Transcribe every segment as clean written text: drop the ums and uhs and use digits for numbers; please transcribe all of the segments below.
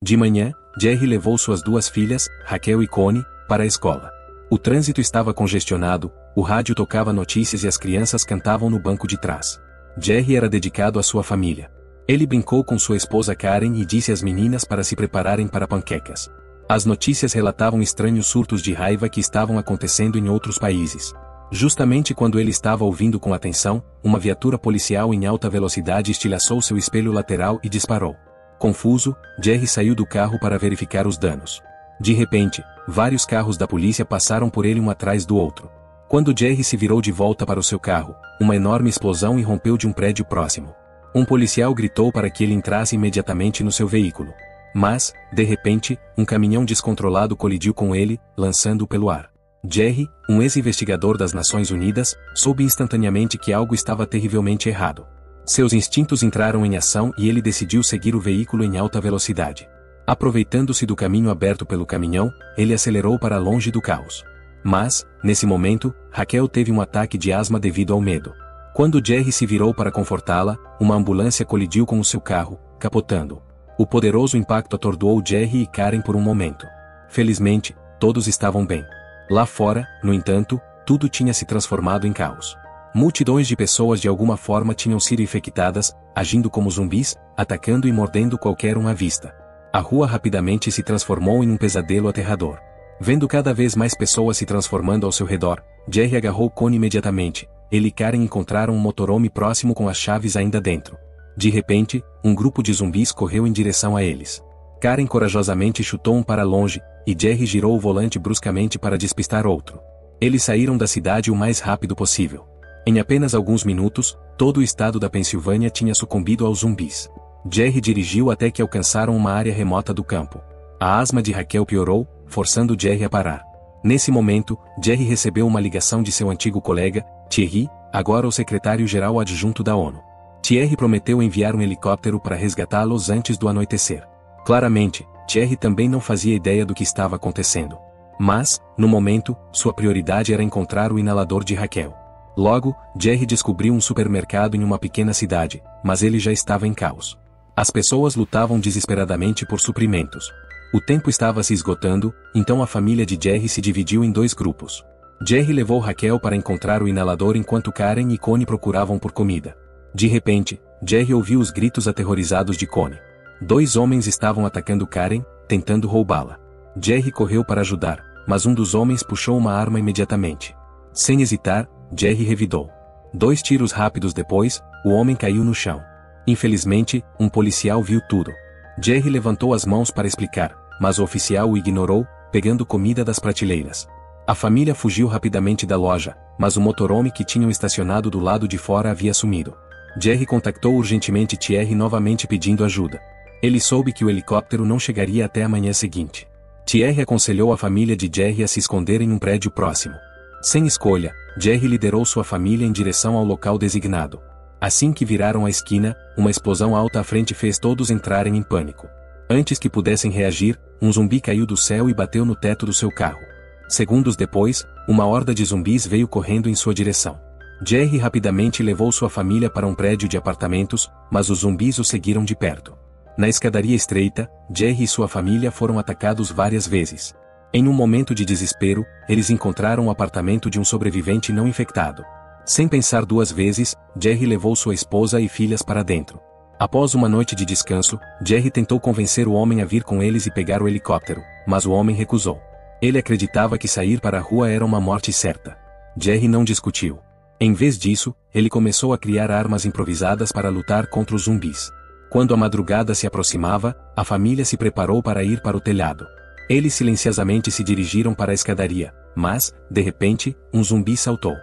De manhã, Jerry levou suas duas filhas, Raquel e Connie, para a escola. O trânsito estava congestionado, o rádio tocava notícias e as crianças cantavam no banco de trás. Jerry era dedicado à sua família. Ele brincou com sua esposa Karen e disse às meninas para se prepararem para panquecas. As notícias relatavam estranhos surtos de raiva que estavam acontecendo em outros países. Justamente quando ele estava ouvindo com atenção, uma viatura policial em alta velocidade estilhaçou seu espelho lateral e disparou. Confuso, Jerry saiu do carro para verificar os danos. De repente, vários carros da polícia passaram por ele um atrás do outro. Quando Jerry se virou de volta para o seu carro, uma enorme explosão irrompeu de um prédio próximo. Um policial gritou para que ele entrasse imediatamente no seu veículo. Mas, de repente, um caminhão descontrolado colidiu com ele, lançando-o pelo ar. Jerry, um ex-investigador das Nações Unidas, soube instantaneamente que algo estava terrivelmente errado. Seus instintos entraram em ação e ele decidiu seguir o veículo em alta velocidade. Aproveitando-se do caminho aberto pelo caminhão, ele acelerou para longe do caos. Mas, nesse momento, Raquel teve um ataque de asma devido ao medo. Quando Jerry se virou para confortá-la, uma ambulância colidiu com o seu carro, capotando. O poderoso impacto atordoou Jerry e Karen por um momento. Felizmente, todos estavam bem. Lá fora, no entanto, tudo tinha se transformado em caos. Multidões de pessoas de alguma forma tinham sido infectadas, agindo como zumbis, atacando e mordendo qualquer um à vista. A rua rapidamente se transformou em um pesadelo aterrador. Vendo cada vez mais pessoas se transformando ao seu redor, Jerry agarrou Connie imediatamente. Ele e Karen encontraram um motorhome próximo com as chaves ainda dentro. De repente, um grupo de zumbis correu em direção a eles. Karen corajosamente chutou um para longe, e Jerry girou o volante bruscamente para despistar outro. Eles saíram da cidade o mais rápido possível. Em apenas alguns minutos, todo o estado da Pensilvânia tinha sucumbido aos zumbis. Jerry dirigiu até que alcançaram uma área remota do campo. A asma de Raquel piorou, forçando Jerry a parar. Nesse momento, Jerry recebeu uma ligação de seu antigo colega, Thierry, agora o secretário-geral adjunto da ONU. Thierry prometeu enviar um helicóptero para resgatá-los antes do anoitecer. Claramente, Thierry também não fazia ideia do que estava acontecendo. Mas, no momento, sua prioridade era encontrar o inalador de Raquel. Logo, Jerry descobriu um supermercado em uma pequena cidade, mas ele já estava em caos. As pessoas lutavam desesperadamente por suprimentos. O tempo estava se esgotando, então a família de Jerry se dividiu em dois grupos. Jerry levou Raquel para encontrar o inalador enquanto Karen e Connie procuravam por comida. De repente, Jerry ouviu os gritos aterrorizados de Connie. Dois homens estavam atacando Karen, tentando roubá-la. Jerry correu para ajudar, mas um dos homens puxou uma arma imediatamente. Sem hesitar, Jerry revidou. 2 tiros rápidos depois, o homem caiu no chão. Infelizmente, um policial viu tudo. Jerry levantou as mãos para explicar, mas o oficial o ignorou, pegando comida das prateleiras. A família fugiu rapidamente da loja, mas o motorhome que tinham estacionado do lado de fora havia sumido. Jerry contactou urgentemente Thierry novamente pedindo ajuda. Ele soube que o helicóptero não chegaria até a manhã seguinte. Thierry aconselhou a família de Jerry a se esconder em um prédio próximo. Sem escolha, Jerry liderou sua família em direção ao local designado. Assim que viraram a esquina, uma explosão alta à frente fez todos entrarem em pânico. Antes que pudessem reagir, um zumbi caiu do céu e bateu no teto do seu carro. Segundos depois, uma horda de zumbis veio correndo em sua direção. Jerry rapidamente levou sua família para um prédio de apartamentos, mas os zumbis o seguiram de perto. Na escadaria estreita, Jerry e sua família foram atacados várias vezes. Em um momento de desespero, eles encontraram o apartamento de um sobrevivente não infectado. Sem pensar 2 vezes, Jerry levou sua esposa e filhas para dentro. Após uma noite de descanso, Jerry tentou convencer o homem a vir com eles e pegar o helicóptero, mas o homem recusou. Ele acreditava que sair para a rua era uma morte certa. Jerry não discutiu. Em vez disso, ele começou a criar armas improvisadas para lutar contra os zumbis. Quando a madrugada se aproximava, a família se preparou para ir para o telhado. Eles silenciosamente se dirigiram para a escadaria, mas, de repente, um zumbi saltou.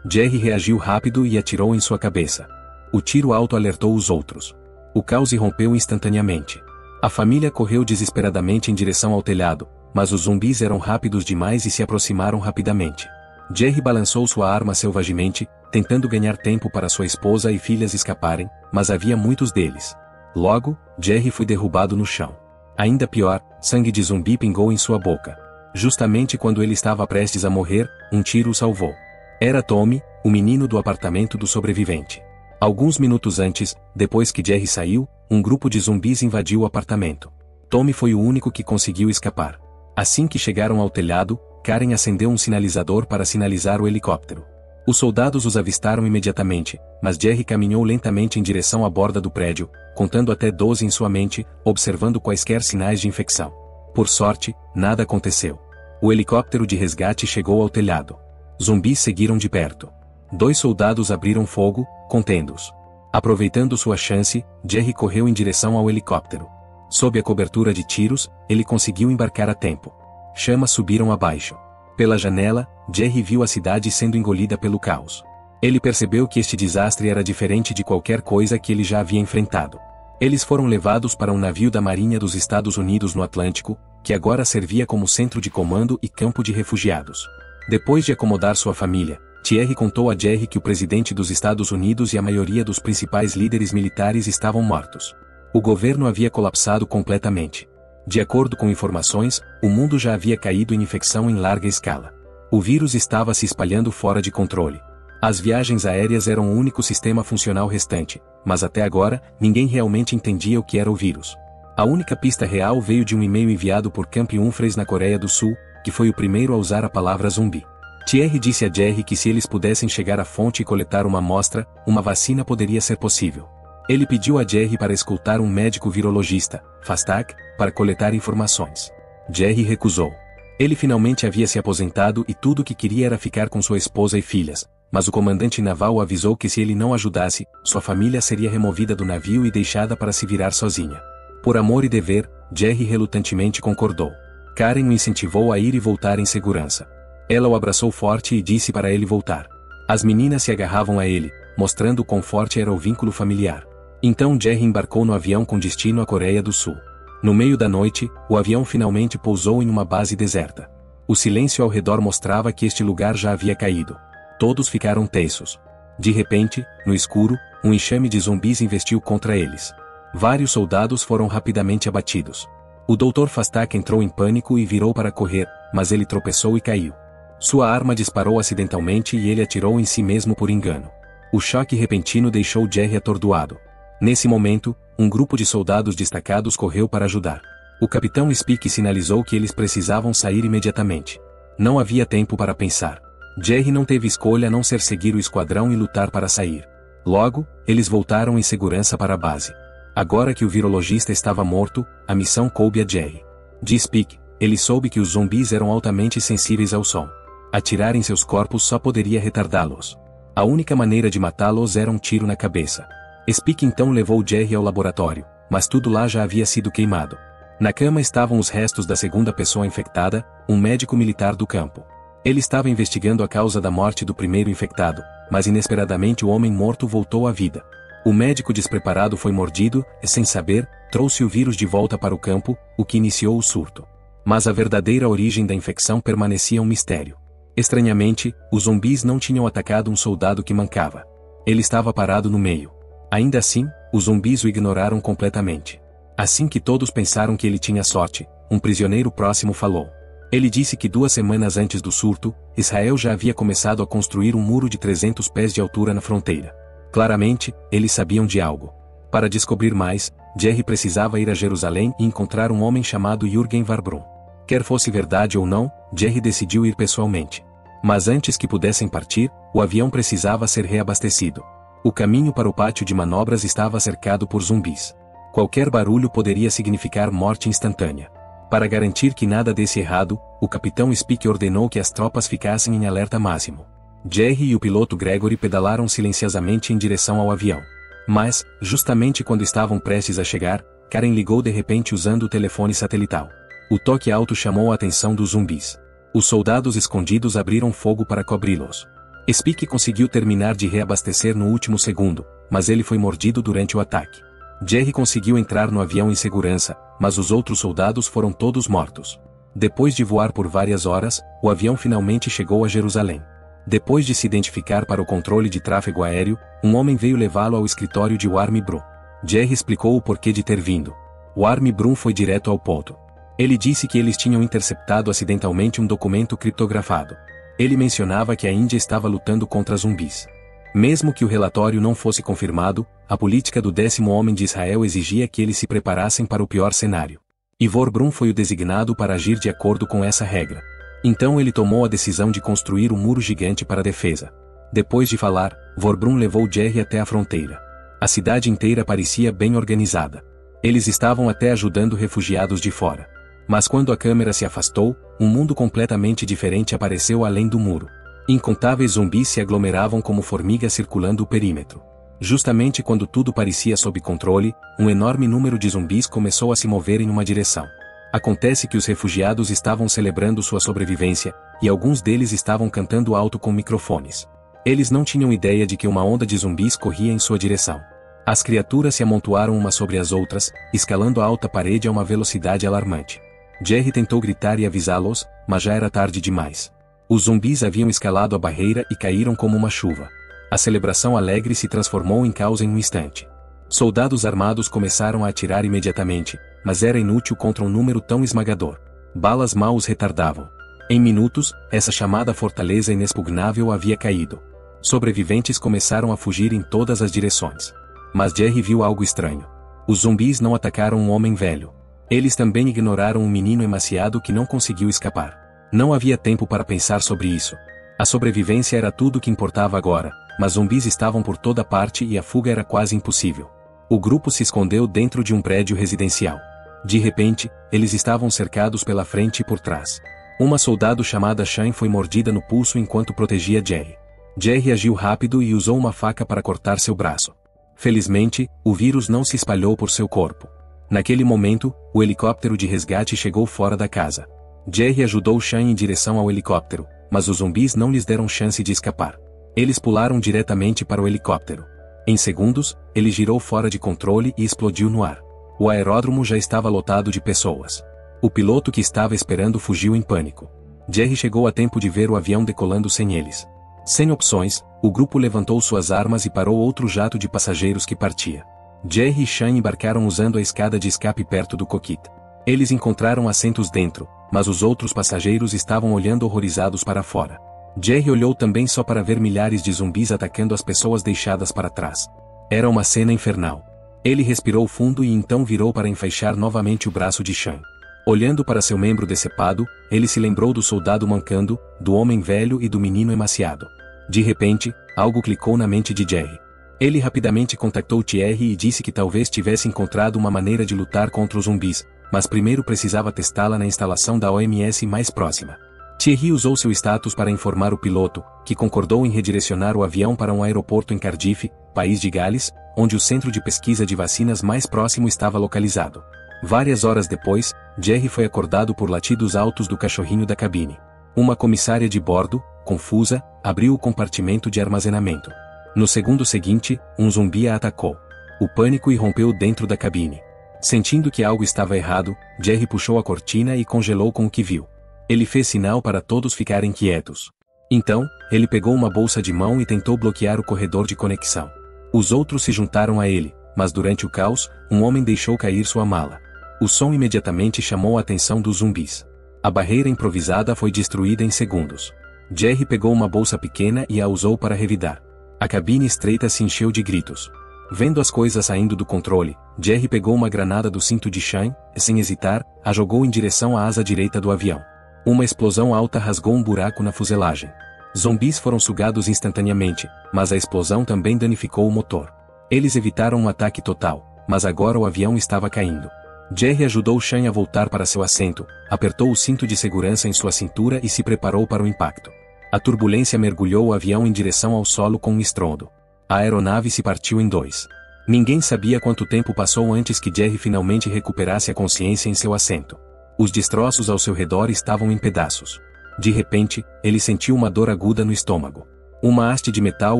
Jerry reagiu rápido e atirou em sua cabeça. O tiro alto alertou os outros. O caos irrompeu instantaneamente. A família correu desesperadamente em direção ao telhado, mas os zumbis eram rápidos demais e se aproximaram rapidamente. Jerry balançou sua arma selvagemente, tentando ganhar tempo para sua esposa e filhas escaparem, mas havia muitos deles. Logo, Jerry foi derrubado no chão. Ainda pior, sangue de zumbi pingou em sua boca. Justamente quando ele estava prestes a morrer, um tiro o salvou. Era Tommy, o menino do apartamento do sobrevivente. Alguns minutos antes, depois que Jerry saiu, um grupo de zumbis invadiu o apartamento. Tommy foi o único que conseguiu escapar. Assim que chegaram ao telhado, Karen acendeu um sinalizador para sinalizar o helicóptero. Os soldados os avistaram imediatamente, mas Jerry caminhou lentamente em direção à borda do prédio, contando até 12 em sua mente, observando quaisquer sinais de infecção. Por sorte, nada aconteceu. O helicóptero de resgate chegou ao telhado. Zumbis seguiram de perto. 2 soldados abriram fogo, contendo-os. Aproveitando sua chance, Jerry correu em direção ao helicóptero. Sob a cobertura de tiros, ele conseguiu embarcar a tempo. Chamas subiram abaixo. Pela janela, Jerry viu a cidade sendo engolida pelo caos. Ele percebeu que este desastre era diferente de qualquer coisa que ele já havia enfrentado. Eles foram levados para um navio da Marinha dos Estados Unidos no Atlântico, que agora servia como centro de comando e campo de refugiados. Depois de acomodar sua família, Thierry contou a Jerry que o presidente dos Estados Unidos e a maioria dos principais líderes militares estavam mortos. O governo havia colapsado completamente. De acordo com informações, o mundo já havia caído em infecção em larga escala. O vírus estava se espalhando fora de controle. As viagens aéreas eram o único sistema funcional restante, mas até agora, ninguém realmente entendia o que era o vírus. A única pista real veio de um e-mail enviado por Camp Humphreys na Coreia do Sul, que foi o primeiro a usar a palavra zumbi. Thierry disse a Jerry que se eles pudessem chegar à fonte e coletar uma amostra, uma vacina poderia ser possível. Ele pediu a Jerry para escutar um médico virologista, Fastak, para coletar informações. Jerry recusou. Ele finalmente havia se aposentado e tudo o que queria era ficar com sua esposa e filhas, mas o comandante naval o avisou que se ele não ajudasse, sua família seria removida do navio e deixada para se virar sozinha. Por amor e dever, Jerry relutantemente concordou. Karen o incentivou a ir e voltar em segurança. Ela o abraçou forte e disse para ele voltar. As meninas se agarravam a ele, mostrando quão forte era o vínculo familiar. Então Jerry embarcou no avião com destino à Coreia do Sul. No meio da noite, o avião finalmente pousou em uma base deserta. O silêncio ao redor mostrava que este lugar já havia caído. Todos ficaram tensos. De repente, no escuro, um enxame de zumbis investiu contra eles. Vários soldados foram rapidamente abatidos. O Dr. Fastak entrou em pânico e virou para correr, mas ele tropeçou e caiu. Sua arma disparou acidentalmente e ele atirou em si mesmo por engano. O choque repentino deixou Jerry atordoado. Nesse momento, um grupo de soldados destacados correu para ajudar. O capitão Speak sinalizou que eles precisavam sair imediatamente. Não havia tempo para pensar. Jerry não teve escolha a não ser seguir o esquadrão e lutar para sair. Logo, eles voltaram em segurança para a base. Agora que o virologista estava morto, a missão coube a Jerry. De Speak, ele soube que os zumbis eram altamente sensíveis ao som. Atirar em seus corpos só poderia retardá-los. A única maneira de matá-los era um tiro na cabeça. Speak então levou Jerry ao laboratório, mas tudo lá já havia sido queimado. Na cama estavam os restos da segunda pessoa infectada, um médico militar do campo. Ele estava investigando a causa da morte do primeiro infectado, mas inesperadamente o homem morto voltou à vida. O médico despreparado foi mordido e, sem saber, trouxe o vírus de volta para o campo, o que iniciou o surto. Mas a verdadeira origem da infecção permanecia um mistério. Estranhamente, os zumbis não tinham atacado um soldado que mancava. Ele estava parado no meio. Ainda assim, os zumbis o ignoraram completamente. Assim que todos pensaram que ele tinha sorte, um prisioneiro próximo falou. Ele disse que 2 semanas antes do surto, Israel já havia começado a construir um muro de 300 pés de altura na fronteira. Claramente, eles sabiam de algo. Para descobrir mais, Jerry precisava ir a Jerusalém e encontrar um homem chamado Jürgen Warbrum. Quer fosse verdade ou não, Jerry decidiu ir pessoalmente. Mas antes que pudessem partir, o avião precisava ser reabastecido. O caminho para o pátio de manobras estava cercado por zumbis. Qualquer barulho poderia significar morte instantânea. Para garantir que nada desse errado, o capitão Speak ordenou que as tropas ficassem em alerta máximo. Jerry e o piloto Gregory pedalaram silenciosamente em direção ao avião. Mas, justamente quando estavam prestes a chegar, Karen ligou de repente usando o telefone satelital. O toque alto chamou a atenção dos zumbis. Os soldados escondidos abriram fogo para cobri-los. Speak conseguiu terminar de reabastecer no último segundo, mas ele foi mordido durante o ataque. Jerry conseguiu entrar no avião em segurança, mas os outros soldados foram todos mortos. Depois de voar por várias horas, o avião finalmente chegou a Jerusalém. Depois de se identificar para o controle de tráfego aéreo, um homem veio levá-lo ao escritório de Warmy Brum. Jerry explicou o porquê de ter vindo. Warmy Brum foi direto ao ponto. Ele disse que eles tinham interceptado acidentalmente um documento criptografado. Ele mencionava que a Índia estava lutando contra zumbis. Mesmo que o relatório não fosse confirmado, a política do 10º homem de Israel exigia que eles se preparassem para o pior cenário. Ivor Brum foi o designado para agir de acordo com essa regra. Então ele tomou a decisão de construir um muro gigante para a defesa. Depois de falar, Vorbrum levou Jerry até a fronteira. A cidade inteira parecia bem organizada. Eles estavam até ajudando refugiados de fora. Mas quando a câmera se afastou, um mundo completamente diferente apareceu além do muro. Incontáveis zumbis se aglomeravam como formigas circulando o perímetro. Justamente quando tudo parecia sob controle, um enorme número de zumbis começou a se mover em uma direção. Acontece que os refugiados estavam celebrando sua sobrevivência, e alguns deles estavam cantando alto com microfones. Eles não tinham ideia de que uma onda de zumbis corria em sua direção. As criaturas se amontoaram umas sobre as outras, escalando a alta parede a uma velocidade alarmante. Jerry tentou gritar e avisá-los, mas já era tarde demais. Os zumbis haviam escalado a barreira e caíram como uma chuva. A celebração alegre se transformou em caos em um instante. Soldados armados começaram a atirar imediatamente, mas era inútil contra um número tão esmagador. Balas mal os retardavam. Em minutos, essa chamada fortaleza inexpugnável havia caído. Sobreviventes começaram a fugir em todas as direções. Mas Jerry viu algo estranho. Os zumbis não atacaram um homem velho. Eles também ignoraram um menino emaciado que não conseguiu escapar. Não havia tempo para pensar sobre isso. A sobrevivência era tudo que importava agora, mas zumbis estavam por toda parte e a fuga era quase impossível. O grupo se escondeu dentro de um prédio residencial. De repente, eles estavam cercados pela frente e por trás. Uma soldado chamada Shane foi mordida no pulso enquanto protegia Jerry. Jerry agiu rápido e usou uma faca para cortar seu braço. Felizmente, o vírus não se espalhou por seu corpo. Naquele momento, o helicóptero de resgate chegou fora da casa. Jerry ajudou Shane em direção ao helicóptero, mas os zumbis não lhes deram chance de escapar. Eles pularam diretamente para o helicóptero. Em segundos, ele girou fora de controle e explodiu no ar. O aeródromo já estava lotado de pessoas. O piloto que estava esperando fugiu em pânico. Jerry chegou a tempo de ver o avião decolando sem eles. Sem opções, o grupo levantou suas armas e parou outro jato de passageiros que partia. Jerry e Shane embarcaram usando a escada de escape perto do cockpit. Eles encontraram assentos dentro, mas os outros passageiros estavam olhando horrorizados para fora. Jerry olhou também só para ver milhares de zumbis atacando as pessoas deixadas para trás. Era uma cena infernal. Ele respirou fundo e então virou para enfaixar novamente o braço de Shane. Olhando para seu membro decepado, ele se lembrou do soldado mancando, do homem velho e do menino emaciado. De repente, algo clicou na mente de Jerry. Ele rapidamente contactou Thierry e disse que talvez tivesse encontrado uma maneira de lutar contra os zumbis, mas primeiro precisava testá-la na instalação da OMS mais próxima. Thierry usou seu status para informar o piloto, que concordou em redirecionar o avião para um aeroporto em Cardiff, país de Gales, onde o centro de pesquisa de vacinas mais próximo estava localizado. Várias horas depois, Jerry foi acordado por latidos altos do cachorrinho da cabine. Uma comissária de bordo, confusa, abriu o compartimento de armazenamento. No segundo seguinte, um zumbi a atacou. O pânico irrompeu dentro da cabine. Sentindo que algo estava errado, Jerry puxou a cortina e congelou com o que viu. Ele fez sinal para todos ficarem quietos. Então, ele pegou uma bolsa de mão e tentou bloquear o corredor de conexão. Os outros se juntaram a ele, mas durante o caos, um homem deixou cair sua mala. O som imediatamente chamou a atenção dos zumbis. A barreira improvisada foi destruída em segundos. Jerry pegou uma bolsa pequena e a usou para revidar. A cabine estreita se encheu de gritos. Vendo as coisas saindo do controle, Jerry pegou uma granada do cinto de Shane e, sem hesitar, a jogou em direção à asa direita do avião. Uma explosão alta rasgou um buraco na fuselagem. Zumbis foram sugados instantaneamente, mas a explosão também danificou o motor. Eles evitaram um ataque total, mas agora o avião estava caindo. Jerry ajudou Shane a voltar para seu assento, apertou o cinto de segurança em sua cintura e se preparou para o impacto. A turbulência mergulhou o avião em direção ao solo com um estrondo. A aeronave se partiu em dois. Ninguém sabia quanto tempo passou antes que Jerry finalmente recuperasse a consciência em seu assento. Os destroços ao seu redor estavam em pedaços. De repente, ele sentiu uma dor aguda no estômago. Uma haste de metal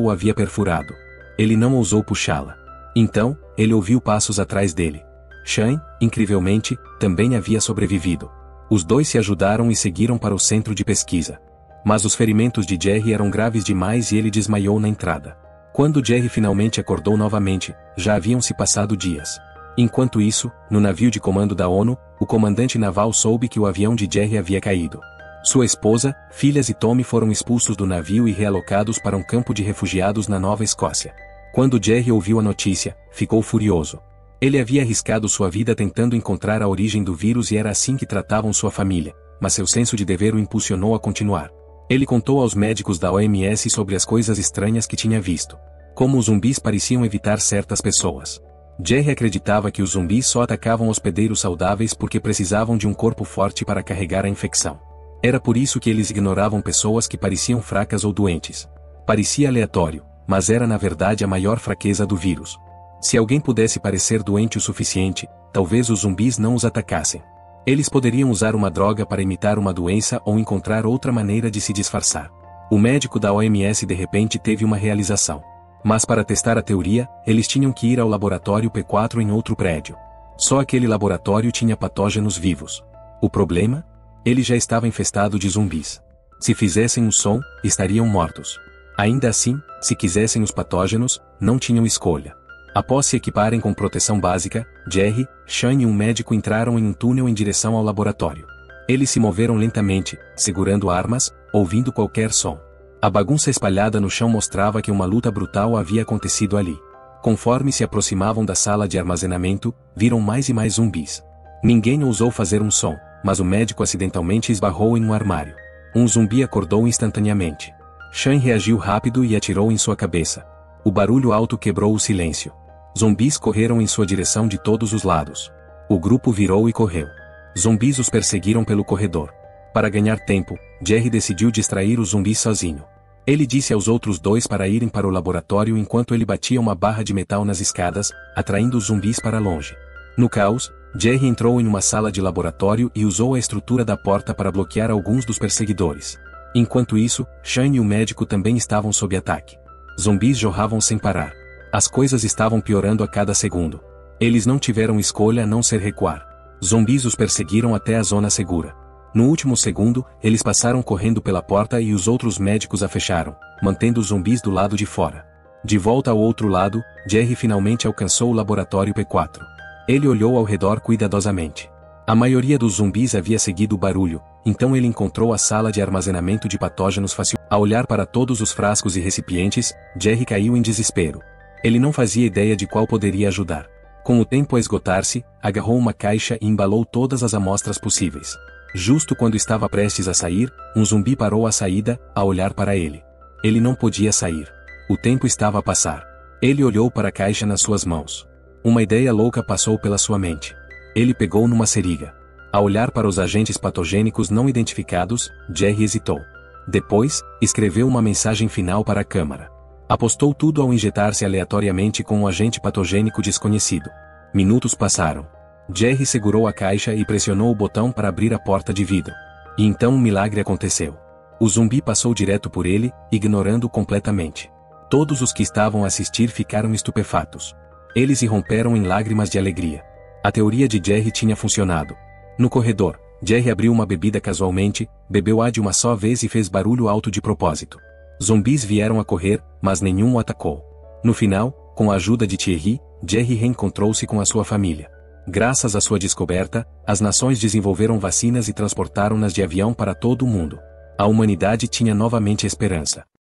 o havia perfurado. Ele não ousou puxá-la. Então, ele ouviu passos atrás dele. Shane, incrivelmente, também havia sobrevivido. Os dois se ajudaram e seguiram para o centro de pesquisa. Mas os ferimentos de Jerry eram graves demais e ele desmaiou na entrada. Quando Jerry finalmente acordou novamente, já haviam se passado dias. Enquanto isso, no navio de comando da ONU, o comandante naval soube que o avião de Jerry havia caído. Sua esposa, filhas e Tommy foram expulsos do navio e realocados para um campo de refugiados na Nova Escócia. Quando Jerry ouviu a notícia, ficou furioso. Ele havia arriscado sua vida tentando encontrar a origem do vírus e era assim que tratavam sua família, mas seu senso de dever o impulsionou a continuar. Ele contou aos médicos da OMS sobre as coisas estranhas que tinha visto. Como os zumbis pareciam evitar certas pessoas. Jerry acreditava que os zumbis só atacavam hospedeiros saudáveis porque precisavam de um corpo forte para carregar a infecção. Era por isso que eles ignoravam pessoas que pareciam fracas ou doentes. Parecia aleatório, mas era na verdade a maior fraqueza do vírus. Se alguém pudesse parecer doente o suficiente, talvez os zumbis não os atacassem. Eles poderiam usar uma droga para imitar uma doença ou encontrar outra maneira de se disfarçar. O médico da OMS de repente teve uma realização. Mas para testar a teoria, eles tinham que ir ao laboratório P4 em outro prédio. Só aquele laboratório tinha patógenos vivos. O problema? Ele já estava infestado de zumbis. Se fizessem um som, estariam mortos. Ainda assim, se quisessem os patógenos, não tinham escolha. Após se equiparem com proteção básica, Jerry, Shane e um médico entraram em um túnel em direção ao laboratório. Eles se moveram lentamente, segurando armas, ouvindo qualquer som. A bagunça espalhada no chão mostrava que uma luta brutal havia acontecido ali. Conforme se aproximavam da sala de armazenamento, viram mais e mais zumbis. Ninguém ousou fazer um som, mas o médico acidentalmente esbarrou em um armário. Um zumbi acordou instantaneamente. Shane reagiu rápido e atirou em sua cabeça. O barulho alto quebrou o silêncio. Zumbis correram em sua direção de todos os lados. O grupo virou e correu. Zumbis os perseguiram pelo corredor. Para ganhar tempo, Jerry decidiu distrair os zumbis sozinho. Ele disse aos outros dois para irem para o laboratório enquanto ele batia uma barra de metal nas escadas, atraindo os zumbis para longe. No caos, Jerry entrou em uma sala de laboratório e usou a estrutura da porta para bloquear alguns dos perseguidores. Enquanto isso, Shane e o médico também estavam sob ataque. Zumbis jorravam sem parar. As coisas estavam piorando a cada segundo. Eles não tiveram escolha a não ser recuar. Zumbis os perseguiram até a zona segura. No último segundo, eles passaram correndo pela porta e os outros médicos a fecharam, mantendo os zumbis do lado de fora. De volta ao outro lado, Jerry finalmente alcançou o laboratório P4. Ele olhou ao redor cuidadosamente. A maioria dos zumbis havia seguido o barulho, então ele encontrou a sala de armazenamento de patógenos fácil. Ao olhar para todos os frascos e recipientes, Jerry caiu em desespero. Ele não fazia ideia de qual poderia ajudar. Com o tempo a esgotar-se, agarrou uma caixa e embalou todas as amostras possíveis. Justo quando estava prestes a sair, um zumbi parou à saída, a olhar para ele. Ele não podia sair. O tempo estava a passar. Ele olhou para a caixa nas suas mãos. Uma ideia louca passou pela sua mente. Ele pegou numa seringa. Ao olhar para os agentes patogênicos não identificados, Jerry hesitou. Depois, escreveu uma mensagem final para a câmara. Apostou tudo ao injetar-se aleatoriamente com um agente patogênico desconhecido. Minutos passaram. Jerry segurou a caixa e pressionou o botão para abrir a porta de vidro. E então um milagre aconteceu. O zumbi passou direto por ele, ignorando-o completamente. Todos os que estavam a assistir ficaram estupefatos. Eles irromperam em lágrimas de alegria. A teoria de Jerry tinha funcionado. No corredor, Jerry abriu uma bebida casualmente, bebeu-a de uma só vez e fez barulho alto de propósito. Zumbis vieram a correr, mas nenhum o atacou. No final, com a ajuda de Thierry, Jerry reencontrou-se com a sua família. Graças à sua descoberta, as nações desenvolveram vacinas e transportaram-nas de avião para todo o mundo. A humanidade tinha novamente esperança.